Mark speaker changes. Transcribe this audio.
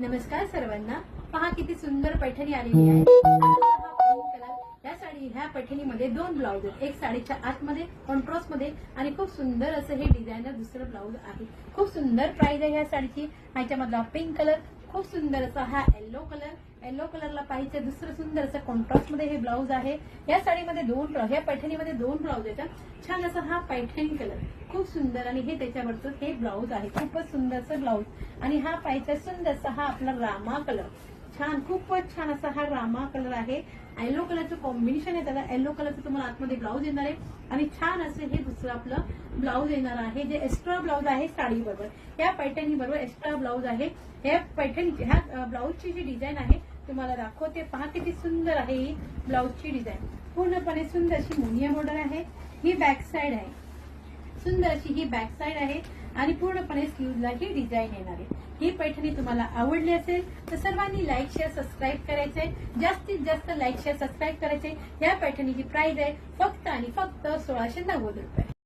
Speaker 1: नमस्कार सर्वांना. पहा किती सुंदर पैठणी आलेली आहे. हा पिंक कलर या साडी ह्या पैठणीमध्ये दोन ब्लाउज आहेत. एक साडीच्या आतमध्ये कॉन्ट्रास्ट मध्ये आणि खूप सुंदर असं हे डिझायनर दुसरं ब्लाउज आहे. खूप सुंदर प्राइस आहे ह्या साडीची. ह्याच्यामधला पिंक कलर, खूप सुंदर असा हा येलो कलरला पाहिजे दुसरं सुंदर असं कॉन्ट्रास्ट मध्ये हे ब्लाउज आहे. या साडीमध्ये ह्या पैठणीमध्ये दोन ब्लाउज आहेत. छान असा हा पैठणी कलर खूप सुंदर आणि हे त्याच्यावरचं हे ब्लाउज आहे. खूपच सुंदरचं ब्लाउज आणि हा पाहिजे सुंदरसा हा आपला रामा कलर. छान, खूपच छान असा हा रामा कलर आहे. येलो कलरचं कॉम्बिनेशन आहे त्याला. येलो कलरचं तुम्हाला आतमध्ये ब्लाउज येणार आहे आणि छान असं हे दुसरं आपलं ब्लाउज येणार आहे जे एक्स्ट्रा ब्लाउज आहे साडी बरोबर. या पैठणी बरोबर एक्स्ट्रा ब्लाउज आहे. ह्या पैठणी ह्या ब्लाउजची जी डिझाईन आहे तुम्हाला दाखवते. पहा किती सुंदर आहे ही ब्लाउजची डिझाईन. पूर्णपणे सुंदर अशी मोनिया बॉर्डर आहे. ही बॅक साइड आहे. सुंदर अशी ही बॅक साइड आहे आणि पूर्णपणे स्लीव्हला ही डिझाईन येणार आहे. ही पैठणी तुम्हाला आवडली असेल तर सर्वांनी लाईक शेअर सबस्क्राईब करायचंय. जास्तीत जास्त लाईक शेअर सबस्क्राईब करायचे. या पैठणीची प्राइस आहे फक्त आणि फक्त 1690 रुपये.